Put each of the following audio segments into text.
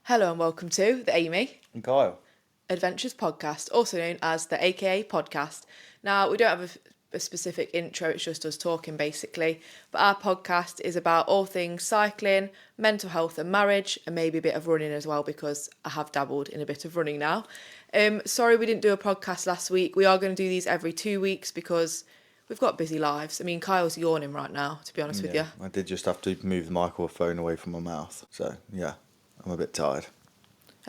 Hello and welcome to the Amy And Kyle. Adventures Podcast, also known as the AKA Podcast. Now, we don't have a specific intro, it's just us talking basically, but our podcast is about all things cycling, mental health and marriage, and maybe a bit of running as well, because I have dabbled in a bit of running now. Sorry we didn't do a podcast last week. We are going to do these every 2 weeks because we've got busy lives. I mean, Kyle's yawning right now, to be honest with you. I did just have to move the microphone away from my mouth, so yeah, I'm a bit tired.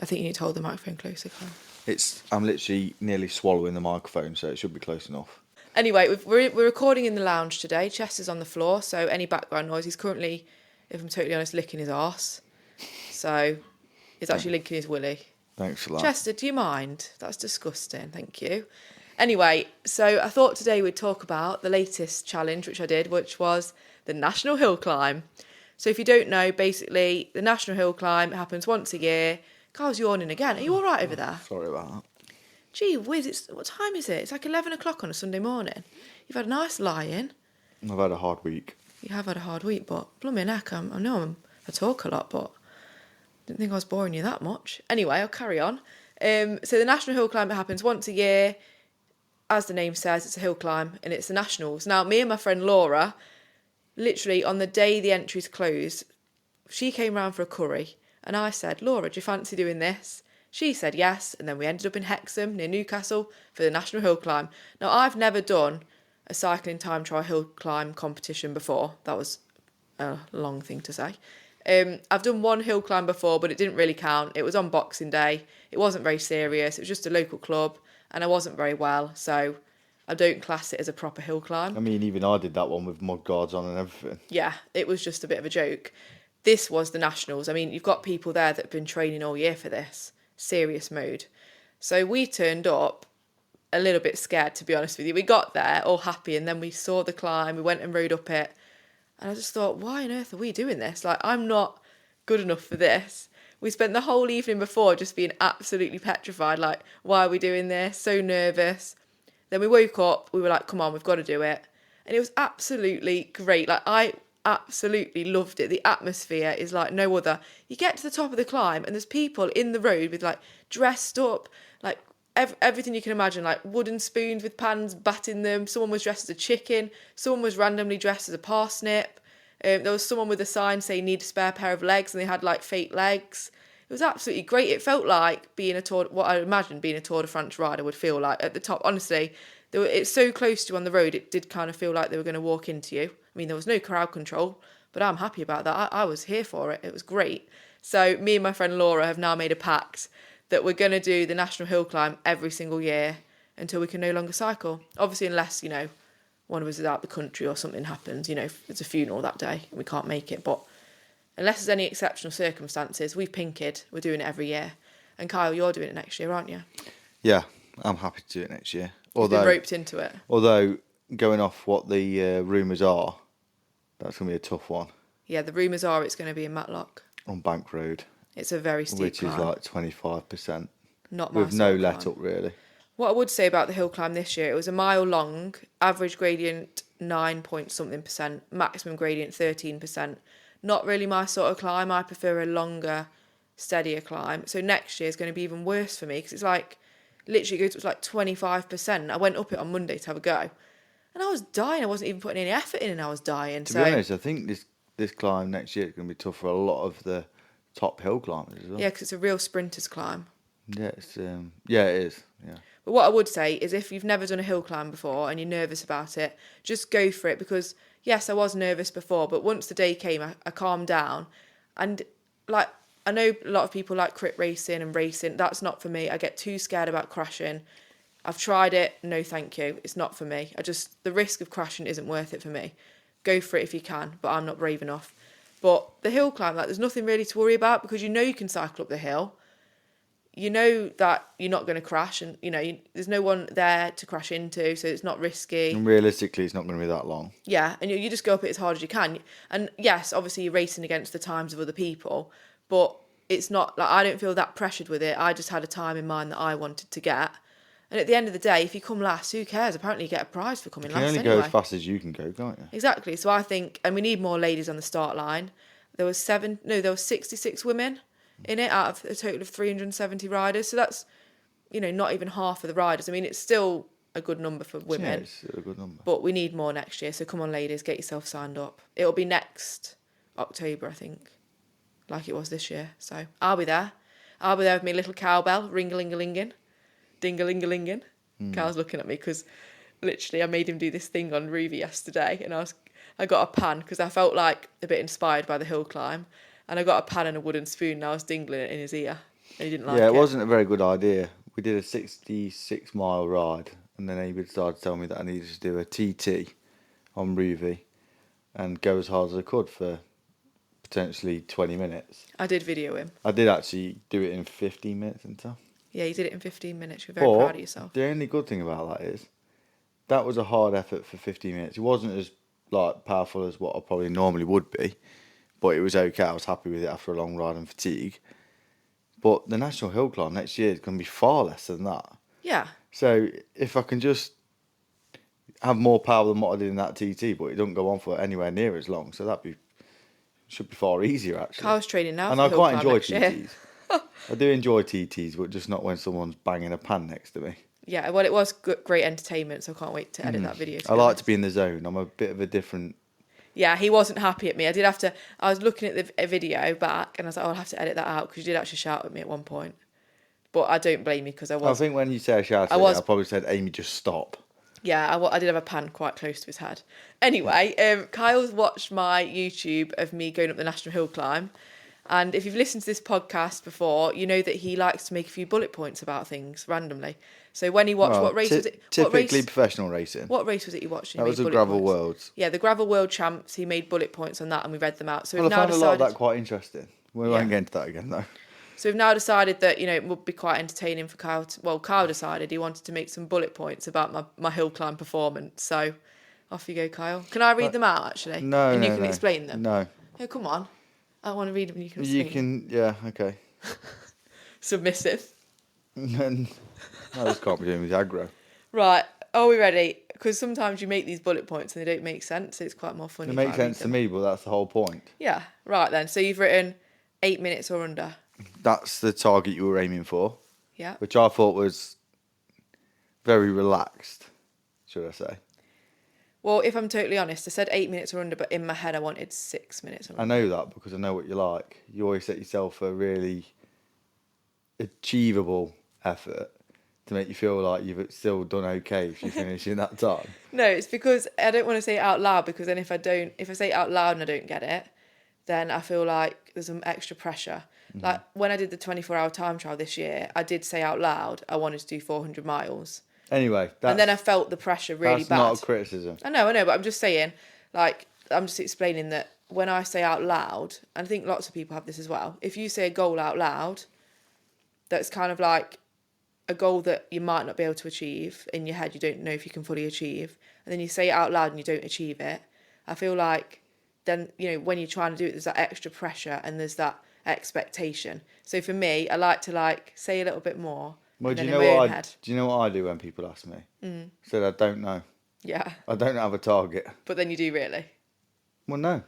I think you need to hold the microphone closer, Kyle. I'm literally nearly swallowing the microphone, so it should be close enough. Anyway, we're recording in the lounge today. Chester's on the floor, so any background noise, he's currently, if I'm totally honest, licking his arse. So he's actually licking his willy. Thanks for that. Chester, do you mind? That's disgusting, thank you. Anyway, so I thought today we'd talk about the latest challenge, which I did, which was the National Hill Climb. So if you don't know, basically, the National Hill Climb happens once a year. Carl's yawning again. Are you all right over there? Sorry about that. Gee whiz, what time is it? It's like 11 o'clock on a Sunday morning. You've had a nice lie-in. I've had a hard week. You have had a hard week, but blooming heck, I know I talk a lot, but didn't think I was boring you that much. Anyway, I'll carry on. So the National Hill Climb happens once a year. As the name says, it's a hill climb, and it's the Nationals. Now, me and my friend Laura, literally on the day the entries closed, she came round for a curry, and I said, Laura, do you fancy doing this? She said yes, and then we ended up in Hexham near Newcastle for the National Hill Climb. Now, I've never done a cycling time trial hill climb competition before. That was a long thing to say. I've done one hill climb before, but it didn't really count. It was on Boxing Day. It wasn't very serious. It was just a local club, and I wasn't very well, so I don't class it as a proper hill climb. I mean, even I did that one with mud guards on and everything. Yeah, it was just a bit of a joke. This was the Nationals. I mean, you've got people there that have been training all year for this. Serious mode. So we turned up a little bit scared, to be honest with you. We got there all happy, and then we saw the climb. We went and rode up it. And I just thought, why on earth are we doing this? Like, I'm not good enough for this. We spent the whole evening before just being absolutely petrified. Like, why are we doing this? So nervous. Then we woke up. We were like, come on, we've got to do it. And it was absolutely great. Like, I absolutely loved it. The atmosphere is like no other. You get to the top of the climb and there's people in the road with like dressed up, like everything you can imagine, like wooden spoons with pans batting them. Someone was dressed as a chicken. Someone was randomly dressed as a parsnip. There was someone with a sign saying need a spare pair of legs, and they had like fake legs. It was absolutely great. It felt like being what I imagined being a Tour de France rider would feel like at the top. Honestly, it's so close to you on the road, it did kind of feel like they were going to walk into you. I mean, there was no crowd control, but I'm happy about that. I was here for it. It was great. So me and my friend Laura have now made a pact that we're going to do the National Hill Climb every single year until we can no longer cycle. Obviously, unless, one of us is out the country or something happens, if it's a funeral that day and we can't make it. But unless there's any exceptional circumstances, we've pinked. We're doing it every year. And Kyle, you're doing it next year, aren't you? Yeah, I'm happy to do it next year. You've been roped into it. Although, going off what the rumours are, that's going to be a tough one. Yeah, the rumours are it's going to be in Matlock. On Bank Road. It's a very steep which climb. Is like 25%. Not my with no sort of let climb. up, really. What I would say about the hill climb this year, it was a mile long, average gradient 9 point something %, maximum gradient 13%. Not really my sort of climb. I prefer a longer, steadier climb. So next year is going to be even worse for me because it's like, literally goes to like 25%. I went up it on Monday to have a go. And I was dying. I wasn't even putting any effort in and I was dying. To be honest, I think this climb next year is going to be tough for a lot of the top hill climbers as well. Yeah, because it's a real sprinter's climb. Yeah, it is. Yeah. But what I would say is if you've never done a hill climb before and you're nervous about it, just go for it because, yes, I was nervous before, but once the day came, I calmed down. And, like, I know a lot of people like crit racing and racing. That's not for me. I get too scared about crashing. I've tried it. No, thank you. It's not for me. The risk of crashing isn't worth it for me. Go for it if you can, but I'm not brave enough. But the hill climb, like, there's nothing really to worry about because you can cycle up the hill. You know that you're not going to crash and, there's no one there to crash into, so it's not risky. And realistically, it's not going to be that long. Yeah, and you just go up it as hard as you can. And yes, obviously you're racing against the times of other people, but it's not, like, I don't feel that pressured with it. I just had a time in mind that I wanted to get. And at the end of the day, if you come last, who cares? Apparently you get a prize for coming last anyway. You can only go as fast as you can go, can't you? Exactly. So I think, and we need more ladies on the start line. There was 66 women in it out of a total of 370 riders. So that's, not even half of the riders. I mean, it's still a good number for women. Yeah, it's a good number. But we need more next year. So come on, ladies, get yourself signed up. It'll be next October, I think, like it was this year. So I'll be there. I'll be there with my little cowbell, ring-a-ling-a-lingin, ding-a-ling-a-lingin. Carl's looking at me because literally I made him do this thing on Ruby yesterday, and I got a pan because I felt like a bit inspired by the hill climb, and I got a pan and a wooden spoon and I was dingling it in his ear, and he didn't like it. Yeah, it wasn't a very good idea. We did a 66-mile ride, and then Amy started telling me that I needed to do a TT on Ruby and go as hard as I could for potentially 20 minutes. I did video him. I did actually do it in 15 minutes and stuff. Yeah, you did it in 15 minutes. You're very proud of yourself. The only good thing about that is that was a hard effort for 15 minutes. It wasn't as powerful as what I probably normally would be, but it was okay. I was happy with it after a long ride and fatigue. But the National Hill Climb next year is going to be far less than that. Yeah. So if I can just have more power than what I did in that TT, but it doesn't go on for anywhere near as long, so should be far easier actually. Carl's training now. And for I hill quite climb enjoy next year. TTs. I do enjoy TTs, but just not when someone's banging a pan next to me. Yeah, well, it was great entertainment, so I can't wait to edit that video. I like to be in the zone. I'm a bit of a different... Yeah, he wasn't happy at me. I was looking at the video back, and I was like, I'll have to edit that out, because you did actually shout at me at one point. But I don't blame you, because I think when you say I shouted at you, I probably said, Amy, just stop. Yeah, I did have a pan quite close to his head. Anyway, Kyle's watched my YouTube of me going up the National Hill Climb. And if you've listened to this podcast before, you know that he likes to make a few bullet points about things randomly. So when he watched, what race was it? Typically professional racing. What race was it you watched? That was the Gravel Worlds. Yeah, the Gravel World Champs. He made bullet points on that, and we read them out. So I found a lot of that quite interesting. We won't get into that again, though. So we've now decided that, it would be quite entertaining for Kyle. Kyle decided he wanted to make some bullet points about my hill climb performance. So off you go, Kyle. Can I read them out, actually? No, and you can explain them? No. Oh, come on. I want to read them and you can explain. You can, yeah, okay. Submissive. I just can't be doing with aggro. Right, are we ready? Because sometimes you make these bullet points and they don't make sense. So it's quite more funny. They make sense to me, but that's the whole point. Yeah, right then. So you've written 8 minutes or under. That's the target you were aiming for. Yeah. Which I thought was very relaxed, should I say. Well, if I'm totally honest, I said 8 minutes or under, but in my head I wanted 6 minutes or under. I know that because I know what you like. You always set yourself a really achievable effort to make you feel like you've still done okay if you finish in that time. No, it's because I don't want to say it out loud, because then if I say it out loud and I don't get it, then I feel like there's some extra pressure. Mm-hmm. Like when I did the 24-hour time trial this year, I did say out loud I wanted to do 400 miles. Anyway, and then I felt the pressure really bad. That's not a criticism. I know, but I'm just saying, I'm just explaining that when I say out loud, and I think lots of people have this as well, if you say a goal out loud, that's kind of like a goal that you might not be able to achieve in your head, you don't know if you can fully achieve, and then you say it out loud and you don't achieve it, I feel like then, when you're trying to do it, there's that extra pressure and there's that expectation. So for me, I like to say a little bit more. Well, do you know what I do when people ask me? I said I don't know. Yeah. I don't have a target. But then you do really? Well, no.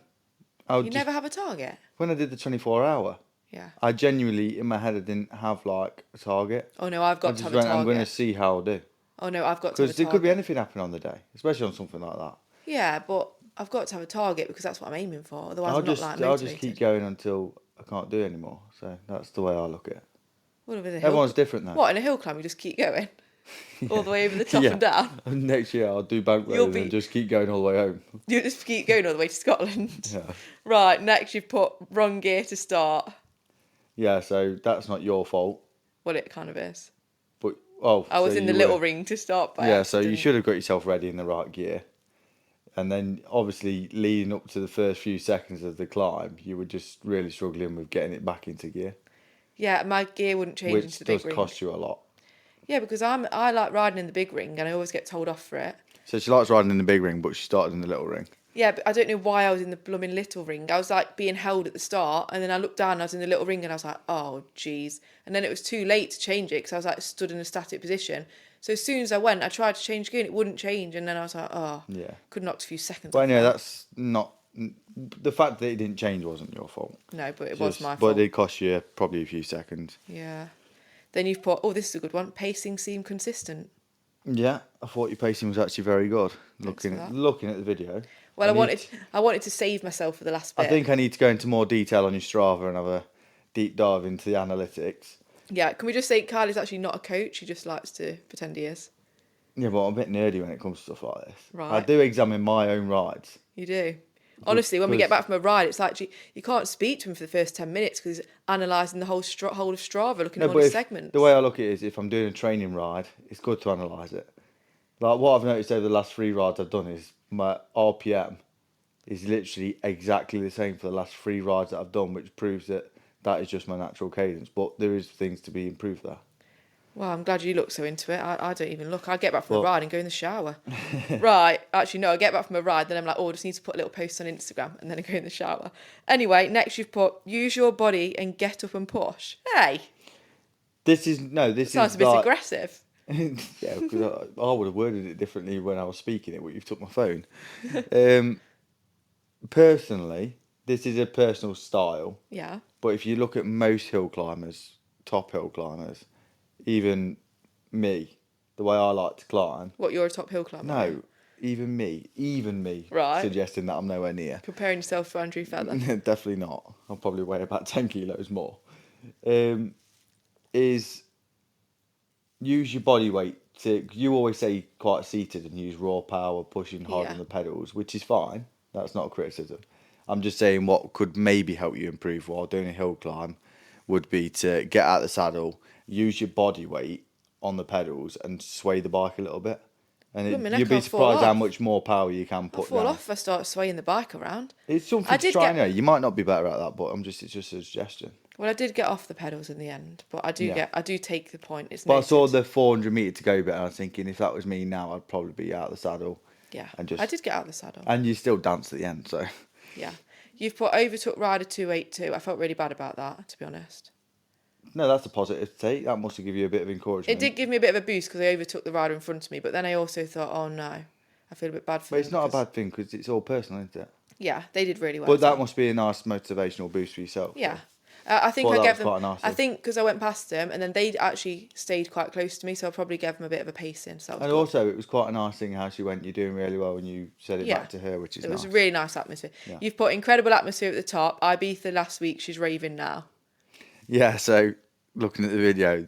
You never have a target? When I did the 24-hour, yeah, I genuinely, in my head, I didn't have a target. Oh no, I've got to have a target. I'm going to see how I do. Oh no, I've got to have a target. Because there could be anything happening on the day, especially on something like that. Yeah, but I've got to have a target because that's what I'm aiming for. Otherwise, I'm not motivated. I'll just keep going until I can't do it anymore. So that's the way I look at it. Everyone's different though. What, in a hill climb you just keep going? All the way over the top and down? Next year I'll do bank road and just keep going all the way home. You'll just keep going all the way to Scotland? Yeah. Right, next you've put wrong gear to start. Yeah, so that's not your fault. Well, it kind of is. But I was in the little ring to start by accident. So you should have got yourself ready in the right gear. And then obviously leading up to the first few seconds of the climb, you were just really struggling with getting it back into gear. Yeah, my gear wouldn't change into the big ring. Which does cost you a lot. Yeah, because I like riding in the big ring and I always get told off for it. So she likes riding in the big ring, but she started in the little ring. Yeah, but I don't know why I was in the blooming little ring. I was being held at the start, and then I looked down and I was in the little ring and I was like, oh, jeez. And then it was too late to change it because I was stood in a static position. So as soon as I tried to change gear and it wouldn't change, and then I was like, oh, yeah, could knock a few seconds off. Well, anyway, that's not The fact that it didn't change wasn't your fault. No, but it was my But fault. it cost you probably a few seconds. Yeah. Then you've put, oh, this is a good one. Pacing seemed consistent. Yeah, I thought your pacing was actually very good. Thanks for that. Looking at the video. Well, I wanted to save myself for the last bit. I think I need to go into more detail on your Strava and have a deep dive into the analytics. Yeah, can we just say Kylie's actually not a coach? He just likes to pretend he is. Yeah, but I'm a bit nerdy when it comes to stuff like this. Right. I do examine my own rides. You do. Honestly, when we get back from a ride, it's like you can't speak to him for the first 10 minutes because he's analysing the whole of Strava, looking at all his segments. The way I look at it is, if I'm doing a training ride, it's good to analyse it. Like, what I've noticed over the last 3 rides I've done is my RPM is literally exactly the same for the last 3 rides that I've done, which proves that is just my natural cadence. But there is things to be improved there. Well, I'm glad you look so into it. I don't even look. I get back from a ride and go in the shower. Right. Actually, no, I get back from a ride, then I'm like, oh, I just need to put a little post on Instagram, and then I go in the shower. Anyway, next you've put, use your body and get up and push. Hey. This Sounds a bit aggressive. Yeah, because I would have worded it differently when I was speaking it, but you've took my phone. Personally, this is a personal style. Yeah. But if you look at most hill climbers, top hill climbers, even me, the way I like to climb. What, you're a top hill climber? No, even me, right, suggesting that I'm nowhere near. Comparing yourself to Andrew Feather. Definitely not. I'll probably weigh about 10 kilos more. Is use your body weight. You always say quite seated and use raw power, pushing hard on the pedals, which is fine. That's not a criticism. I'm just saying what could maybe help you improve while doing a hill climb would be to get out of the saddle, use your body weight on the pedals and sway the bike a little bit. And you'd be surprised how much more power you can put down. I'll fall off if I start swaying the bike around. It's something to try now. You might not be better at that, but it's just a suggestion. Well, I did get off the pedals in the end, but I do take the point. It's but I saw the 400 metre to go bit and I was thinking if that was me now, I'd probably be out of the saddle. Yeah, I did get out of the saddle. And you still danced at the end, so. Yeah. You've put overtook rider 282. I felt really bad about that, to be honest. No, that's a positive to take. That must have given you a bit of encouragement. It did give me a bit of a boost because I overtook the rider in front of me, but then I also thought, oh no, I feel a bit bad for them. But it's not a bad thing because it's all personal, isn't it? Yeah, they did really well. But that must be a nice motivational boost for yourself. Yeah. I think I gave them. I think because I went past them and then they actually stayed quite close to me, so I probably gave them a bit of a pacing. So and also, it was quite a nice thing how she went. You're doing really well when you said it back to her, which is nice. It was a really nice atmosphere. Yeah. You've put incredible atmosphere at the top. Ibiza last week, she's raving now. Yeah. So looking at the video,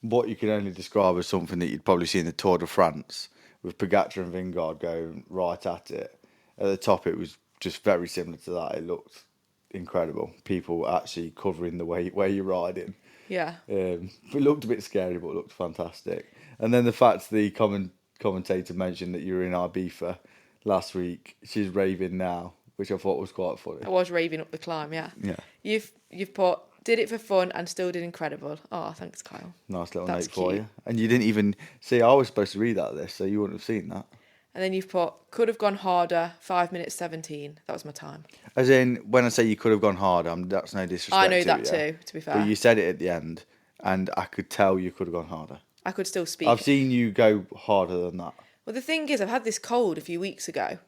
what you can only describe as something that you'd probably see in the Tour de France with Pogacar and Vingegaard going right at it. At the top, it was just very similar to that. It looked incredible. People actually covering the way where you're riding. Yeah. It looked a bit scary, but it looked fantastic. And then the fact the commentator mentioned that you were in Ibiza last week, she's raving now, which I thought was quite funny. I was raving up the climb, yeah. Yeah. You've put did it for fun and still did incredible. Oh, thanks, Kyle. Nice little note for you. And you didn't even see. I was supposed to read out this, so you wouldn't have seen that. And then you've put, could have gone harder, 5 minutes 17. That was my time. As in, when I say you could have gone harder, that's no disrespect. I know that too, to be fair. But you said it at the end, and I could tell you could have gone harder. I could still speak. I've seen you go harder than that. Well, the thing is, I've had this cold a few weeks ago.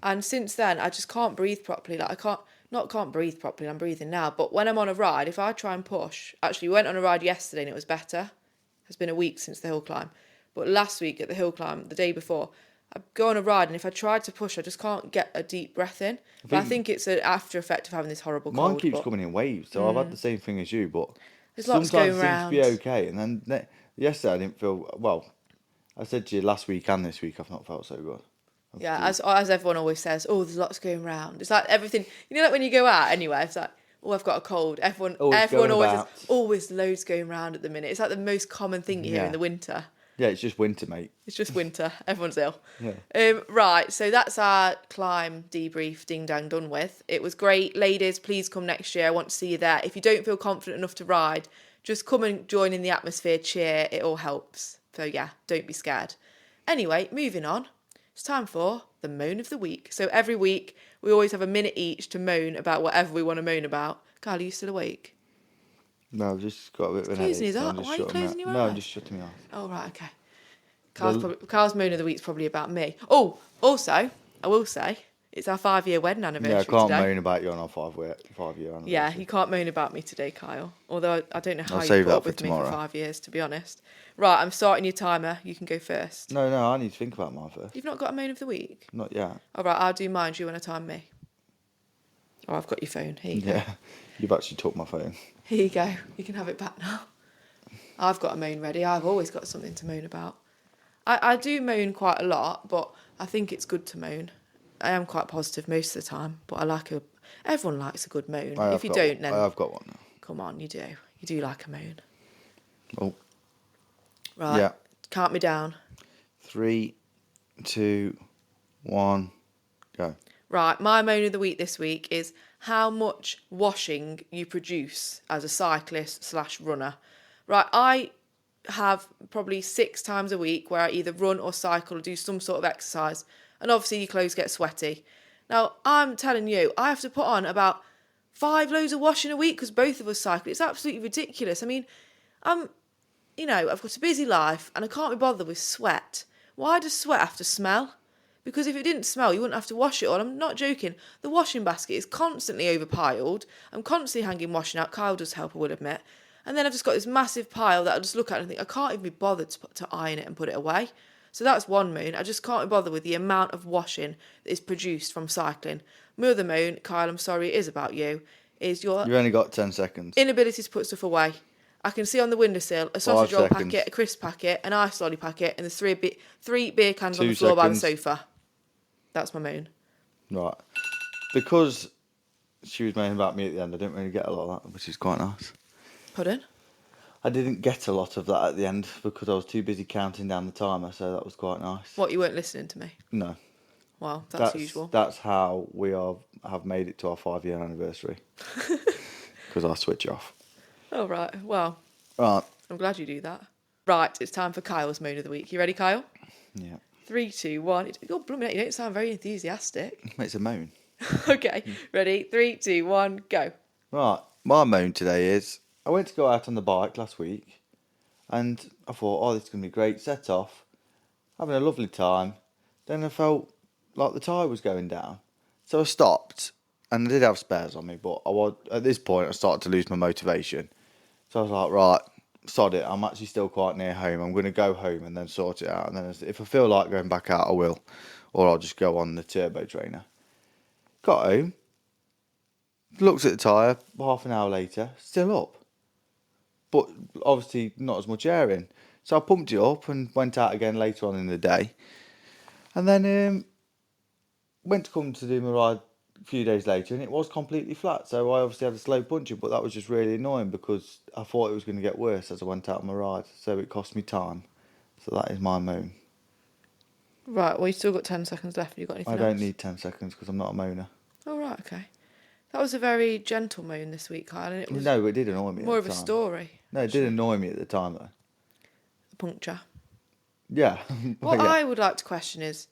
And since then, I just can't breathe properly. Like, can't breathe properly, I'm breathing now. But when I'm on a ride, if I try and push... Actually, we went on a ride yesterday and it was better. It's been a week since the hill climb. But last week at the hill climb, the day before... I go on a ride and if I tried to push, I just can't get a deep breath in. But I think it's an after effect of having this horrible cold. Mine keeps coming in waves, so I've had the same thing as you, but there's lots going sometimes it seems to be okay. And then yesterday I didn't feel, well, I said to you last week and this week I've not felt so good. As everyone always says, oh, there's lots going round. It's like everything, you know, like when you go out anywhere, it's like, oh, I've got a cold. Everyone always says, always loads going round at the minute. It's like the most common thing you hear in the winter. Yeah, it's just winter, mate. It's just winter. Everyone's ill. Yeah. Right, so that's our climb debrief ding dang done with. It was great. Ladies, please come next year. I want to see you there. If you don't feel confident enough to ride, just come and join in the atmosphere, cheer. It all helps. So yeah, don't be scared. Anyway, moving on. It's time for the moan of the week. So every week, we always have a minute each to moan about whatever we want to moan about. Kyle, are you still awake? No, I've just got a bit of an closing headache. his eyes. Why are you closing your eyes? No, I'm just shutting my eyes. Oh, right, okay. Carl's moan of the week's probably about me. Oh, also, I will say, It's our 5-year wedding anniversary Yeah, I can't today. moan about you on our 5-year anniversary. Yeah, you can't moan about me today, Kyle. Although I don't know how I'll you save put that up for with me for tomorrow. 5 years, to be honest. Right, I'm starting your timer. You can go first. No, I need to think about mine first. You've not got a moan of the week? Not yet. All right, I'll do mine. Do you want to time me? Oh, I've got your phone. Here you go. Yeah, you've actually took my phone. Here you go. You can have it back now. I've got a moan ready. I've always got something to moan about. I do moan quite a lot, but I think it's good to moan. I am quite positive most of the time, but everyone likes a good moan. If you don't, then I have got one now. come on, you do. You do like a moan. Oh, Right. yeah. Count me down. 3, 2, 1, go. Right, my moan of the week this week is how much washing you produce as a cyclist/runner. Right, I have probably 6 times a week where I either run or cycle or do some sort of exercise, and obviously your clothes get sweaty. Now, I'm telling you, I have to put on about 5 loads of washing a week because both of us cycle. It's absolutely ridiculous. I mean, I've got a busy life and I can't be bothered with sweat. Why does sweat have to smell? Because if it didn't smell, you wouldn't have to wash it all. I'm not joking. The washing basket is constantly overpiled. I'm constantly hanging washing out. Kyle does help, I will admit. And then I've just got this massive pile that I just look at and think, I can't even be bothered to iron it and put it away. So that's one moan. I just can't be bothered with the amount of washing that is produced from cycling. My other moan, Kyle, I'm sorry, it is about you, is your You've only got 10 seconds. inability to put stuff away. I can see on the windowsill a sausage roll 5 seconds. packet, a crisp packet, an ice lolly packet, and there's three beer cans on 2 the floor by the seconds. sofa. That's my moan. Right. Because she was moaning about me at the end, I didn't really get a lot of that, which is quite nice. Pardon? I didn't get a lot of that at the end because I was too busy counting down the timer, so that was quite nice. What, you weren't listening to me? No. Well, that's usual. That's how we have made it to our 5-year anniversary. Because I switch off. Oh, right. Well, Right. I'm glad you do that. Right, it's time for Kyle's moan of the week. You ready, Kyle? Yeah. 3, 2, 1. Oh, blooming heck, you don't sound very enthusiastic. It's a moan. Okay, ready? 3, 2, 1, go. Right. My moan today is I went to go out on the bike last week and I thought, oh, this is going to be great. Set off, having a lovely time. Then I felt like the tyre was going down. So I stopped and I did have spares on me, but at this point I started to lose my motivation. So I was like, right, sod it. I'm actually still quite near home. I'm going to go home and then sort it out. And then if I feel like going back out, I will. Or I'll just go on the turbo trainer. Got home. Looked at the tyre, half an hour later, still up. But obviously not as much air in. So I pumped it up and went out again later on in the day. And then went to come to do my ride a few days later and it was completely flat. So I obviously had a slow puncture, but that was just really annoying because I thought it was going to get worse as I went out on my ride. So it cost me time. So that is my moan. Right, well, you still got 10 seconds left. Have you got anything else? I don't need 10 seconds because I'm not a moaner. Oh, right, okay. That was a very gentle moan this week, Kyle, and it was No, it did annoy me more at of the a time. story. No, it did annoy me at the time though. A puncture. Yeah. What Yeah. I would like to question is,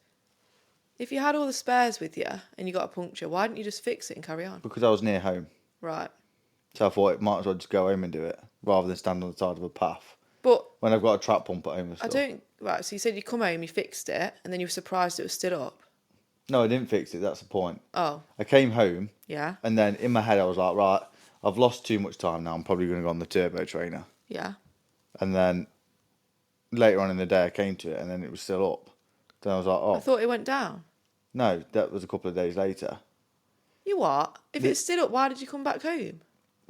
if you had all the spares with you and you got a puncture, why didn't you just fix it and carry on? Because I was near home. Right. So I thought it might as well just go home and do it rather than stand on the side of a path. But When I've got a trap pump at home and stuff. Right, so you said you come home, you fixed it, and then you were surprised it was still up. No, I didn't fix it. That's the point. Oh, I came home yeah, and then in my head I was like, right, I've lost too much time now. I'm probably going to go on the turbo trainer. yeah. And then later on in the day I came to it and then it was still up. Then I was like, I oh, thought it went down. no, that was a couple of days later. You what? If it's still up, why did you come back home?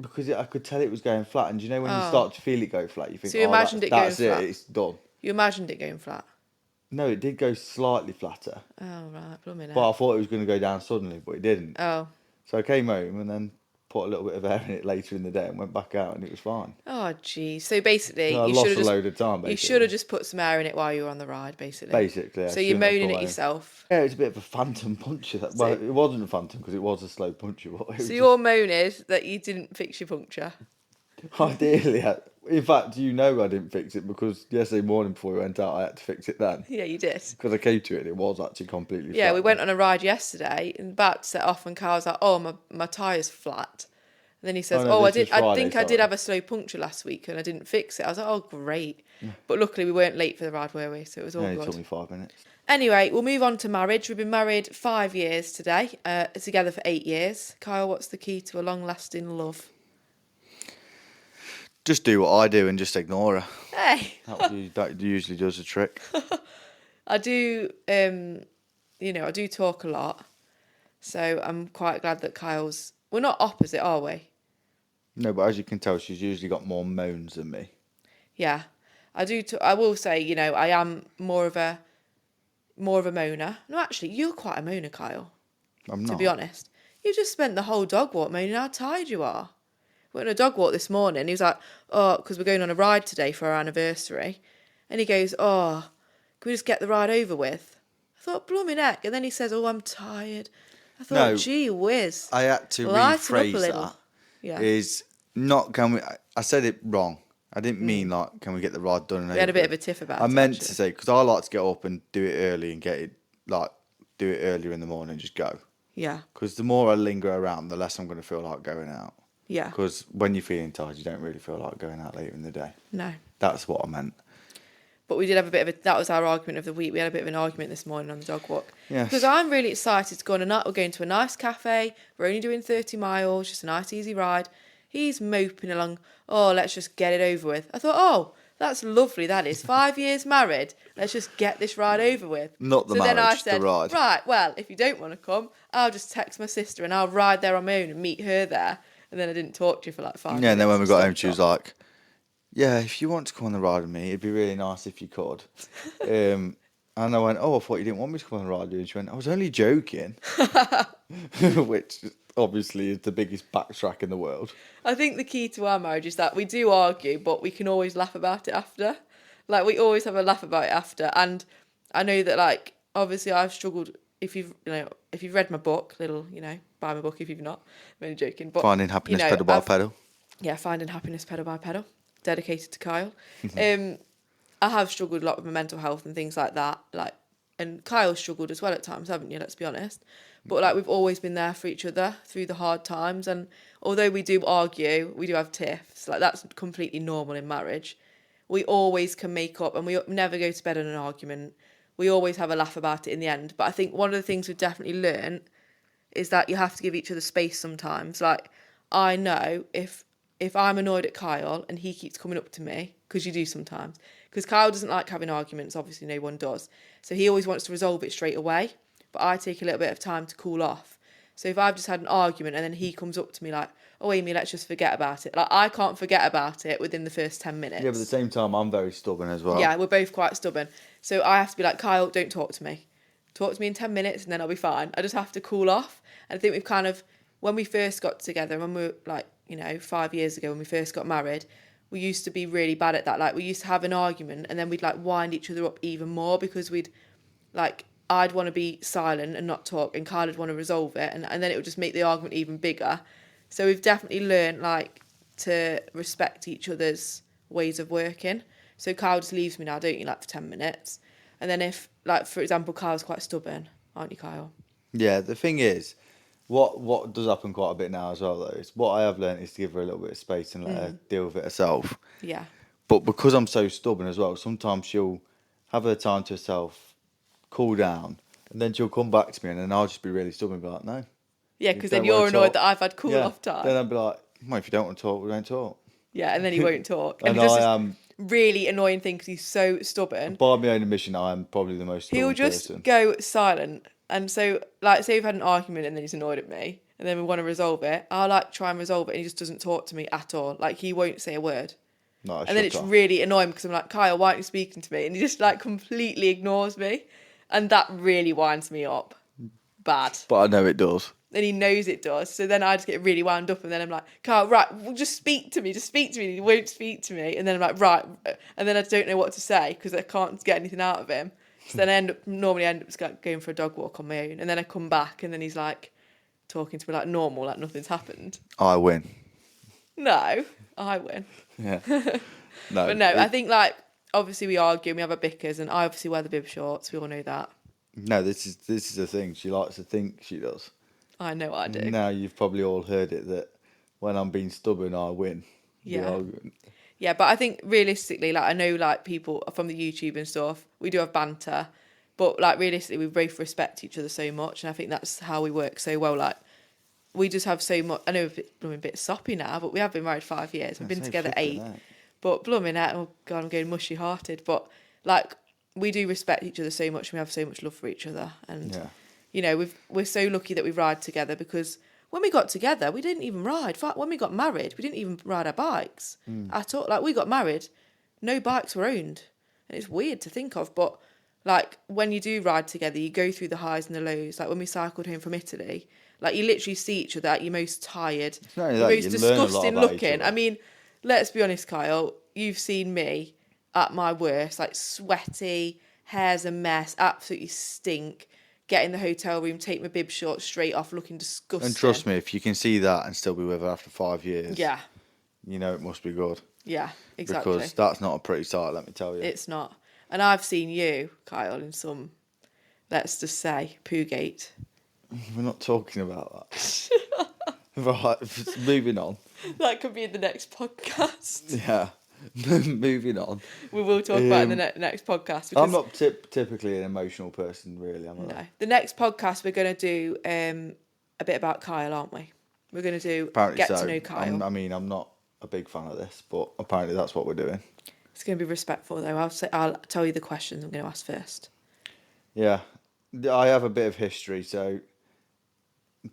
Because I could tell it was going flat. And you know when you Oh. start to feel it go flat, you think, So you imagined it going that's flat? it, it's done. You imagined it going flat. No, it did go slightly flatter. Oh, right, blooming But I heck. thought it was going to go down suddenly, but it didn't. Oh, So I came home and then put a little bit of air in it later in the day and went back out and it was fine. oh, geez. So basically, So I you lost should a have load of time, you basically. should have just put some air in it while you were on the ride, basically. Basically, I So you're shouldn't have moaning put at air. yourself. Yeah, it's a bit of a phantom puncture. Well, it wasn't a phantom because it was a slow puncture. But it was So your moan is that you didn't fix your puncture. ideally, in fact, you know I didn't fix it because yesterday morning before we went out, I had to fix it then. Yeah, you did. Because I came to it and it was actually completely Yeah, flat. we went on a ride yesterday and about to set off and Carl was like, oh, my tyre's flat. And then he says, no, I this was I Friday, think I did sorry. have a slow puncture last week and I didn't fix it. I was like, oh, great. But luckily we weren't late for the ride, were we? So it was all It only good. took me 5 minutes. Anyway, we'll move on to marriage. We've been married 5 years today, together for 8 years. Kyle, what's the key to a long-lasting love? Just do what I do and just ignore her. Hey! That usually does the trick. I do, I do talk a lot. So I'm quite glad that Kyle's... We're not opposite, are we? No, but as you can tell, she's usually got more moans than me. Yeah. I do. I will say, I am more of a moaner. No, actually, you're quite a moaner, Kyle. I'm not. To be honest. You just spent the whole dog walk moaning how tired you are. We went on a dog walk this morning. He was like, oh, because we're going on a ride today for our anniversary. And he goes, oh, can we just get the ride over with? I thought, blooming heck. And then he says, oh, I'm tired. I thought, No, gee whiz. I had to Lighten up a rephrase little. that. Yeah. Is not, can we... I said it wrong. I didn't mean like, can we get the ride done and We had a over bit of with? a tiff about it. I meant actually. to say, because I like to get up and do it early and get it, like, do it earlier in the morning and just go. Yeah. Because the more I linger around, the less I'm going to feel like going out. Yeah. Because when you're feeling tired, you don't really feel like going out later in the day. No. That's what I meant. But we did have a bit of that was our argument of the week. We had a bit of an argument this morning on the dog walk. Yes. Because I'm really excited to go on a night. We're going to a nice cafe. We're only doing 30 miles, just a nice easy ride. He's moping along. Oh, let's just get it over with. I thought, oh, that's lovely. That is 5 years married. Let's just get this ride over with. Not the so marriage, then I said, the ride. right, well, if you don't want to come, I'll just text my sister and I'll ride there on my own and meet her there. And then I didn't talk to you for like 5 minutes. Yeah, and then when we got home, she was like, yeah, if you want to come on the ride with me, it'd be really nice if you could. And I went, oh, I thought you didn't want me to come on the ride with you. And she went, I was only joking. Which obviously is the biggest backtrack in the world. I think the key to our marriage is that we do argue, but we can always laugh about it after. Like, we always have a laugh about it after. And I know that, like, obviously I've struggled, if you've read my book, buy my book if you've not. I'm only joking. But Finding happiness pedal by pedal. Yeah, Finding Happiness Pedal by Pedal, dedicated to Kyle. I have struggled a lot with my mental health and things like that. And Kyle's struggled as well at times, haven't you? Let's be honest. But we've always been there for each other through the hard times. And although we do argue, we do have tiffs. That's completely normal in marriage. We always can make up, and we never go to bed on an argument. We always have a laugh about it in the end. But I think one of the things we've definitely learned is that you have to give each other space sometimes. I know if I'm annoyed at Kyle and he keeps coming up to me, because you do sometimes, because Kyle doesn't like having arguments, obviously no one does. So he always wants to resolve it straight away. But I take a little bit of time to cool off. So if I've just had an argument and then he comes up to me like, oh, Amy, let's just forget about it. I can't forget about it within the first 10 minutes. Yeah, but at the same time, I'm very stubborn as well. Yeah, we're both quite stubborn. So I have to be like, Kyle, don't talk to me. Talk to me in 10 minutes and then I'll be fine. I just have to cool off. And I think we've kind of, when we first got together, when we were 5 years ago when we first got married, we used to be really bad at that. We used to have an argument and then we'd wind each other up even more because I'd want to be silent and not talk and Kyle would want to resolve it and then it would just make the argument even bigger. So we've definitely learned to respect each other's ways of working. So Kyle just leaves me now, don't you, for 10 minutes. And then if, for example, Kyle's quite stubborn, aren't you, Kyle? Yeah, the thing is, what does happen quite a bit now as well, though, is what I have learned is to give her a little bit of space and let her deal with it herself. Yeah. But because I'm so stubborn as well, sometimes she'll have her time to herself, cool down, and then she'll come back to me and then I'll just be really stubborn and be like, no. Yeah, because then you're annoyed that I've had cool off time. Then I'll be like, well, if you don't want to talk, we don't talk. Yeah, and then he won't talk. And he does I this really annoying thing because he's so stubborn. By my own admission, I am probably the most stubborn person. He'll just go silent. And so, say we've had an argument and then he's annoyed at me and then we want to resolve it. I'll try and resolve it and he just doesn't talk to me at all. He won't say a word. No, and then it's really annoying because I'm like, Kyle, why aren't you speaking to me? And he just completely ignores me. And that really winds me up. Bad. But I know it does. And he knows it does. So then I just get really wound up and then I'm like, Kyle, right, well, just speak to me. Just speak to me. He won't speak to me. And then I'm like, right. And then I don't know what to say because I can't get anything out of him. So then I normally end up just going for a dog walk on my own. And then I come back and then he's talking to me normal, nothing's happened. I win. No, I win. Yeah. No. But no, I think obviously we argue and we have our bickers and I obviously wear the bib shorts. We all know that. No, this is the thing. She likes to think she does. I know I do. Now you've probably all heard it that when I'm being stubborn, I win the Yeah. argument. Yeah, but I think realistically, like I know like people from the YouTube and stuff, we do have banter, but like realistically, we both respect each other so much, and I think that's how we work so well. Like we just have so much. I know we're a bit soppy now, but we have been married 5 years. We've been together 8. But blooming out, oh god, I'm getting mushy hearted. But like we do respect each other so much, and we have so much love for each other, and you know we're so lucky that we ride together because. When we got together, we didn't even ride. When we got married, we didn't even ride our bikes at all. Like, we got married, no bikes were owned. And it's weird to think of, but, like, when you do ride together, you go through the highs and the lows. Like, when we cycled home from Italy, like, you literally see each other at your most tired, your most disgusting looking. I mean, let's be honest, Kyle, you've seen me at my worst, like, sweaty, hair's a mess, absolutely stink. Get in the hotel room, take my bib shorts straight off, looking disgusting. And trust me, if you can see that and still be with her after 5 years, yeah, you know it must be good. Yeah, exactly. Because that's not a pretty sight, let me tell you. It's not. And I've seen you, Kyle, in some, let's just say, Poogate. We're not talking about that. Right, moving on. That could be in the next podcast. Yeah. Moving on. We will talk about it in the next podcast. I'm not typically an emotional person, really, am I? No. The next podcast, we're going to do a bit about Kyle, aren't we? We're going to do apparently get to know Kyle. I'm not a big fan of this, but apparently that's what we're doing. It's going to be respectful, though. I'll tell you the questions I'm going to ask first. Yeah. I have a bit of history, so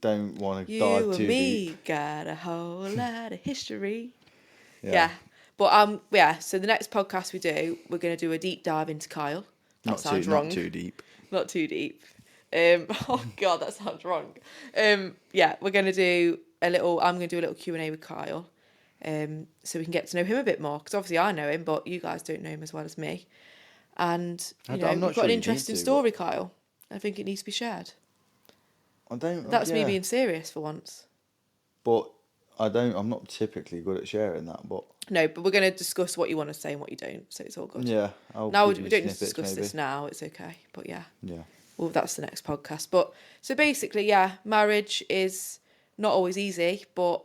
don't want to dive too deep. You and me got a whole lot of history. Yeah. But so the next podcast we do, we're going to do a deep dive into Kyle. That sounds wrong. Not too deep. Not too deep. Oh god, that sounds wrong. We're going to do I'm going to do a little Q&A with Kyle. So we can get to know him a bit more, because obviously I know him, but you guys don't know him as well as me. And you've got an interesting story, Kyle. I think it needs to be shared. That's me being serious for once. But I'm not typically good at sharing that, but... No, but we're going to discuss what you want to say and what you don't, so it's all good. Yeah. We don't need to discuss this now, it's okay. But yeah. Yeah. Well, that's the next podcast. But, so basically, marriage is not always easy, but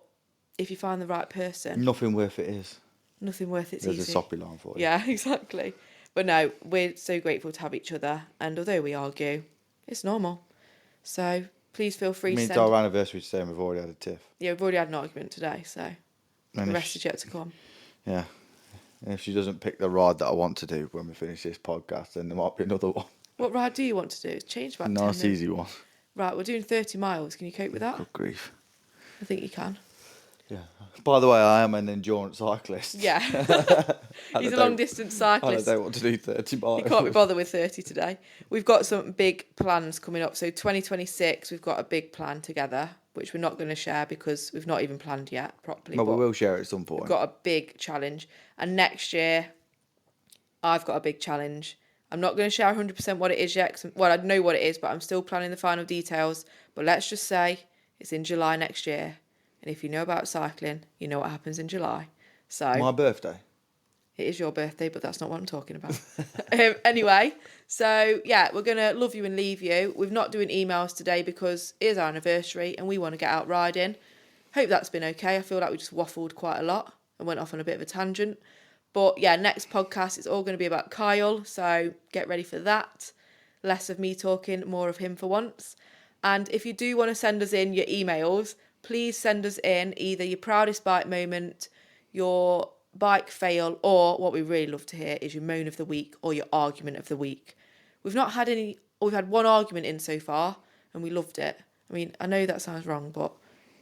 if you find the right person... Nothing worth it is. Nothing worth it's There's easy. There's a soppy line for you. Yeah, exactly. But no, we're so grateful to have each other, and although we argue, it's normal. So... Please feel free to send... It's our anniversary today and we've already had a tiff. Yeah, we've already had an argument today, so the rest is yet to come. Yeah. And if she doesn't pick the ride that I want to do when we finish this podcast, then there might be another one. What ride do you want to do? It's changed about 10 minutes. Nice, easy one. Right, we're doing 30 miles. Can you cope with that? Good grief. I think you can. Yeah. By the way, I am an endurance cyclist. Yeah. He's a long-distance cyclist. I don't want to do 30 miles. He can't be bothered with 30 today. We've got some big plans coming up. So 2026, we've got a big plan together, which we're not going to share because we've not even planned yet properly. But we will share it at some point. We've got a big challenge. And next year, I've got a big challenge. I'm not going to share 100% what it is yet. I know what it is, but I'm still planning the final details. But let's just say it's in July next year. And if you know about cycling, you know what happens in July. So my birthday. It is your birthday, but that's not what I'm talking about. Anyway, so yeah, we're going to love you and leave you. We're not doing emails today because it is our anniversary and we want to get out riding. Hope that's been okay. I feel like we just waffled quite a lot and went off on a bit of a tangent. But yeah, next podcast, it's all going to be about Kyle. So get ready for that. Less of me talking, more of him for once. And if you do want to send us in your emails, please send us in either your proudest bike moment, your bike fail, or what we really love to hear is your moan of the week or your argument of the week. We've had one argument in so far and we loved it. I mean, I know that sounds wrong, but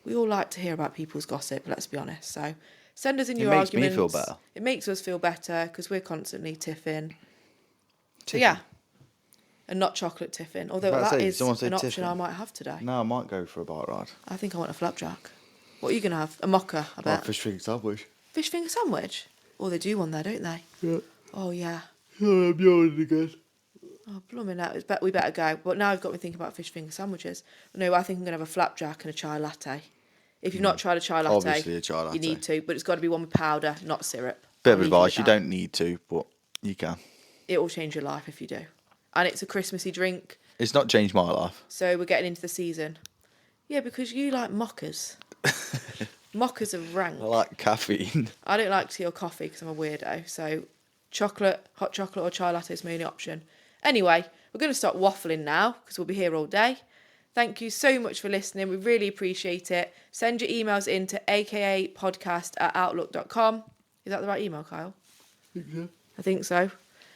we all like to hear about people's gossip, let's be honest. So send us in your arguments. It makes me feel better. It makes us feel better because we're constantly tiffing. So yeah. And not chocolate tiffin, although that is an option tiffin. I might have today. No, I might go for a bike ride. I think I want a flapjack. What are you going to have? A mocha, I bet. Fish finger sandwich. Fish finger sandwich? Oh, they do one there, don't they? Yeah. Oh, yeah. Oh, I'm yawning again. Oh, blooming out. We better go. But now I've got me thinking about fish finger sandwiches. No, I think I'm going to have a flapjack and a chai latte. If you've not tried a chai latte, obviously a chai latte, you need to. But it's got to be one with powder, not syrup. Bit of advice, you don't need to, but you can. It will change your life if you do. And it's a Christmassy drink. It's not changed my life. So we're getting into the season. Yeah, because you like mockers. Mochas are rank. I like caffeine. I don't like tea or coffee because I'm a weirdo. So hot chocolate or chai latte is my only option. Anyway, we're going to stop waffling now because we'll be here all day. Thank you so much for listening. We really appreciate it. Send your emails in to akapodcast@outlook.com. Is that the right email, Kyle? I think so.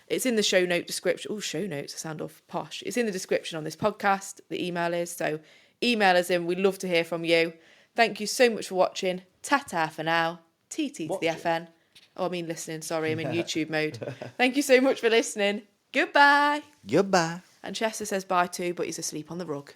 It's in the show note description. Oh, show notes. I sound off posh. It's in the description on this podcast. The email is. So email us in. We'd love to hear from you. Thank you so much for watching. Ta-ta for now. TT to the FN. Oh, I mean listening. Sorry, I'm in YouTube mode. Thank you so much for listening. Goodbye. Goodbye. And Chester says bye too, but he's asleep on the rug.